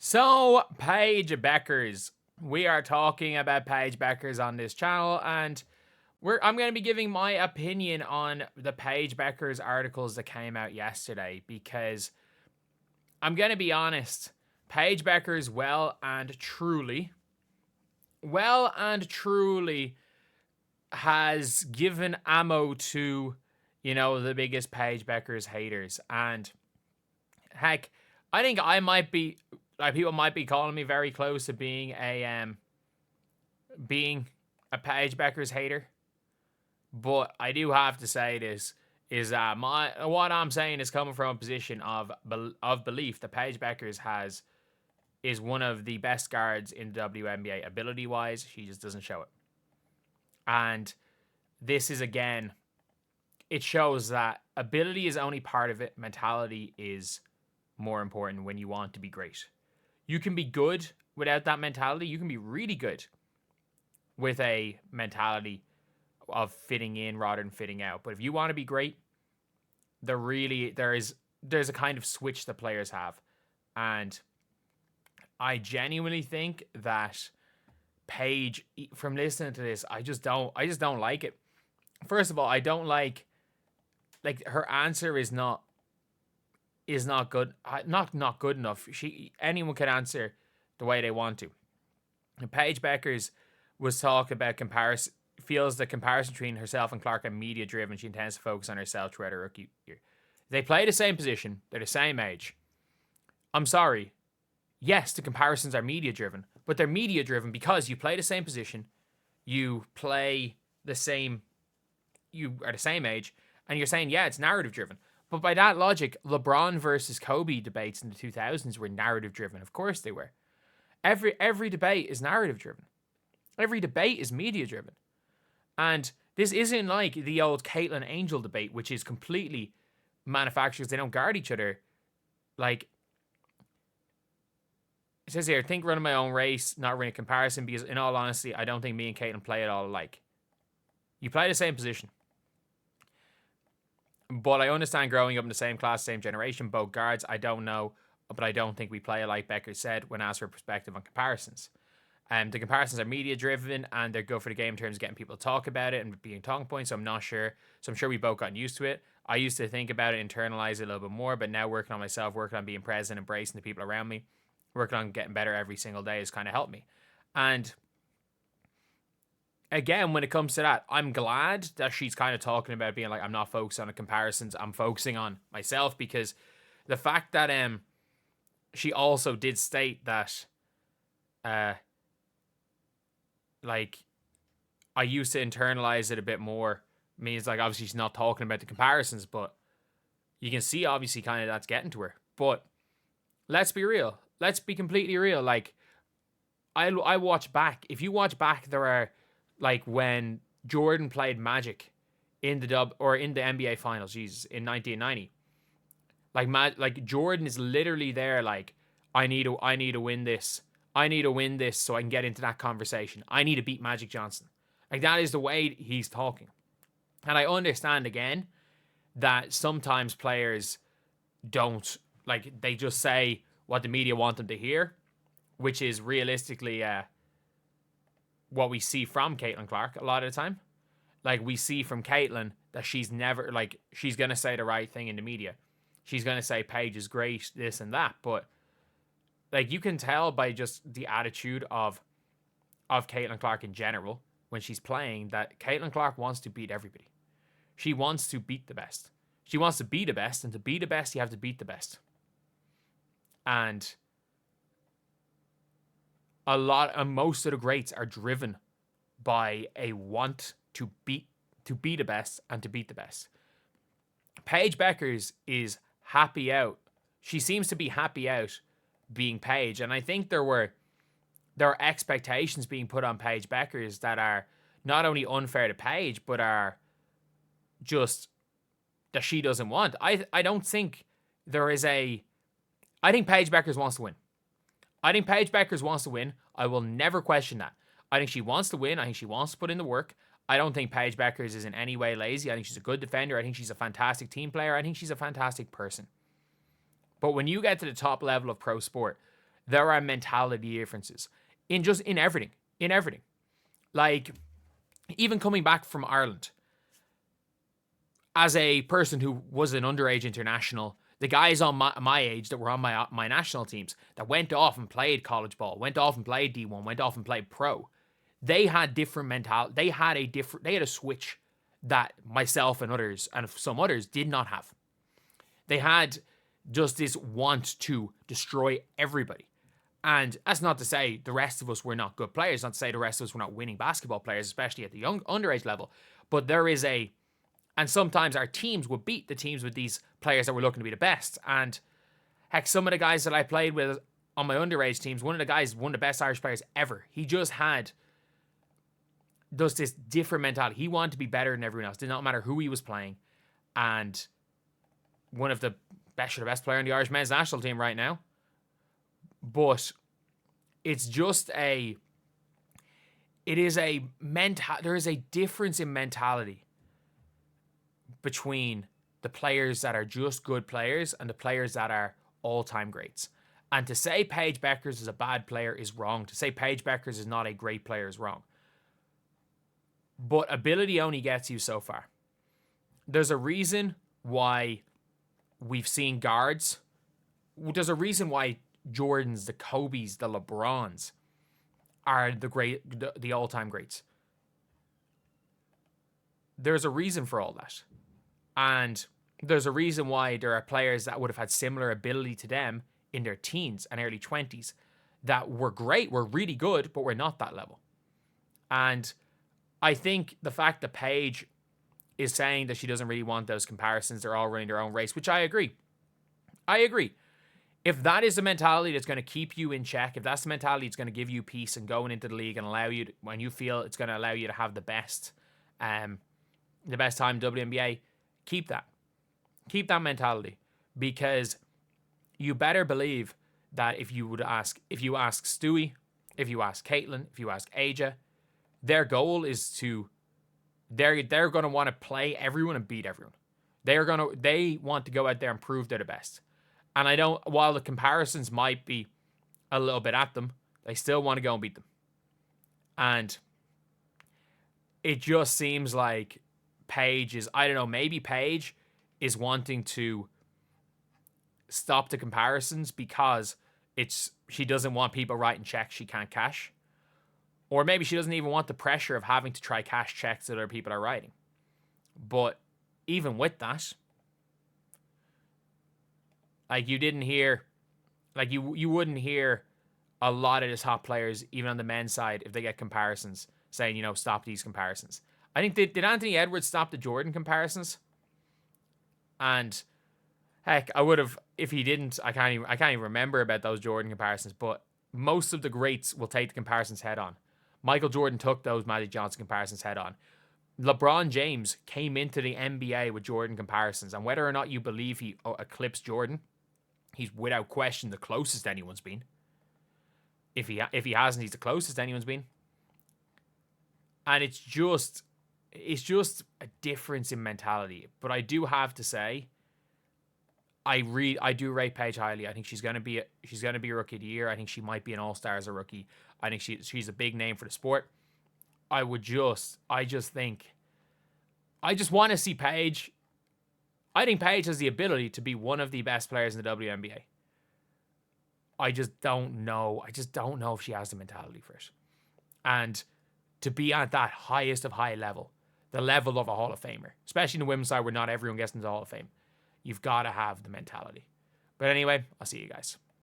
So, Paige Bueckers. We are talking about Paige Bueckers on this channel, and I'm going to be giving my opinion on the Paige Bueckers articles that came out yesterday, because I'm going to be honest, Paige Bueckers well and truly has given ammo to, the biggest Paige Bueckers haters. And heck, I think I might be, like, people might be calling me very close to being a Paige Bueckers hater. But I do have to say this is that what I'm saying is coming from a position of belief that Paige Bueckers is one of the best guards in the WNBA ability wise. She just doesn't show it. And this is, again, it shows that ability is only part of it. Mentality is more important when you want to be great. You can be good without that mentality. You can be really good with a mentality of fitting in rather than fitting out. But if you want to be great, there's a kind of switch that players have. And I genuinely think that Paige, from listening to this, I just don't like it. First of all, I don't like her answer is not good. Not good enough. Anyone can answer the way they want to. And Paige Bueckers was talking about feels the comparison between herself and Clark are media driven. She intends to focus on herself throughout her rookie year. They play the same position. They're the same age. I'm sorry. Yes, the comparisons are media driven, but they're media driven because you play the same position, you are the same age, and you're saying, yeah, it's narrative driven. But by that logic, LeBron versus Kobe debates in the 2000s were narrative driven. Of course they were. Every debate is narrative driven. Every debate is media driven. And this isn't like the old Caitlyn Angel debate, which is completely manufactured. They don't guard each other. Like, it says here, think running my own race, not running a comparison, because in all honesty, I don't think me and Caitlyn play it all alike. You play the same position. But I understand growing up in the same class, same generation, both guards, I don't know, but I don't think we play alike, Bueckers said when asked for perspective on comparisons. The comparisons are media driven and they're good for the game in terms of getting people to talk about it and being talking points. So I'm not sure. So I'm sure we both gotten used to it. I used to think about it, internalize it a little bit more, but now working on myself, working on being present, embracing the people around me, working on getting better every single day has kind of helped me. And again, when it comes to that, I'm glad that she's kind of talking about being like, I'm not focused on the comparisons. I'm focusing on myself, because the fact that she also did state that I used to internalize it a bit more means, like, obviously she's not talking about the comparisons, but you can see obviously kind of that's getting to her. But let's be real. Let's be completely real. Like, I watch back. If you watch back, there are, like, when Jordan played Magic in the NBA Finals, Jesus, in 1990. Like Jordan is literally there, like, I need to win this. I need to win this so I can get into that conversation. I need to beat Magic Johnson. Like, that is the way he's talking. And I understand, again, that sometimes players don't, like, they just say what the media want them to hear, which is realistically what we see from Caitlin Clark a lot of the time. Like, we see from Caitlin that she's never, like, she's going to say the right thing in the media. She's going to say Paige is great, this and that. But, like, you can tell by just the attitude of Caitlin Clark in general when she's playing that Caitlin Clark wants to beat everybody. She wants to beat the best. She wants to be the best, and to be the best, you have to beat the best. And most of the greats are driven by a want to be the best and to beat the best. Paige Bueckers is happy out. She seems to be happy out being Paige, and I think there are expectations being put on Paige Bueckers that are not only unfair to Paige, but are just that she doesn't want. I don't think there is I think Paige Bueckers wants to win. I think Paige Bueckers wants to win. I will never question that. I think she wants to win. I think she wants to put in the work. I don't think Paige Bueckers is in any way lazy. I think she's a good defender. I think she's a fantastic team player. I think she's a fantastic person. But when you get to the top level of pro sport, there are mentality differences in everything. In everything. Like, even coming back from Ireland, as a person who was an underage international, the guys on my age that were on my national teams that went off and played college ball, went off and played D1, went off and played pro, they had different mentality. They had a switch that myself and others and some others did not have. They had just this want to destroy everybody. And that's not to say the rest of us were not good players, not to say the rest of us were not winning basketball players, especially at the young underage level. But there is and sometimes our teams would beat the teams with these players that were looking to be the best. And heck, some of the guys that I played with on my underage teams, one of the best Irish players ever. He just had this different mentality. He wanted to be better than everyone else. Did not matter who he was playing. And one of the best player in the Irish men's national team right now. But it's just there is a difference in mentality between the players that are just good players and the players that are all-time greats. And to say Paige Bueckers is a bad player is wrong. To say Paige Bueckers is not a great player is wrong. But ability only gets you so far. There's a reason why we've seen guards. There's a reason why Jordans, the Kobes, the LeBrons are the all-time greats. There's a reason for all that. And there's a reason why there are players that would have had similar ability to them in their teens and early 20s that were great, were really good, but were not that level. And I think the fact that Paige is saying that she doesn't really want those comparisons, they're all running their own race, which I agree. If that is the mentality that's going to keep you in check, if that's the mentality that's going to give you peace and going into the league and allow you, when you feel it's going to allow you to have the best time WNBA, keep that. Keep that mentality, because you better believe that if you ask Stewie, if you ask Caitlin, if you ask Aja, their goal is they're going to want to play everyone and beat everyone. They want to go out there and prove they're the best. And while the comparisons might be a little bit at them, they still want to go and beat them. And it just seems like Paige is, I don't know, maybe Paige is wanting to stop the comparisons because she doesn't want people writing checks she can't cash. Or maybe she doesn't even want the pressure of having to try cash checks that other people are writing. But even with that, like, you didn't hear, like, you wouldn't hear a lot of the top players, even on the men's side, if they get comparisons, saying, stop these comparisons. I think, did Anthony Edwards stop the Jordan comparisons? And heck, I would have, if he didn't, I can't even remember about those Jordan comparisons, but most of the greats will take the comparisons head on. Michael Jordan took those Magic Johnson comparisons head on. LeBron James came into the NBA with Jordan comparisons, and whether or not you believe he eclipsed Jordan, he's without question the closest anyone's been. If he hasn't, he's the closest anyone's been. And it's just a difference in mentality. But I do have to say, I do rate Paige highly. I think she's gonna be a rookie of the year. I think she might be an all-star as a rookie. I think she's a big name for the sport. I just want to see Paige. I think Paige has the ability to be one of the best players in the WNBA. I just don't know. If she has the mentality for it. And to be at that highest of high level, the level of a Hall of Famer, especially in the women's side where not everyone gets into the Hall of Fame, you've got to have the mentality. But anyway, I'll see you guys.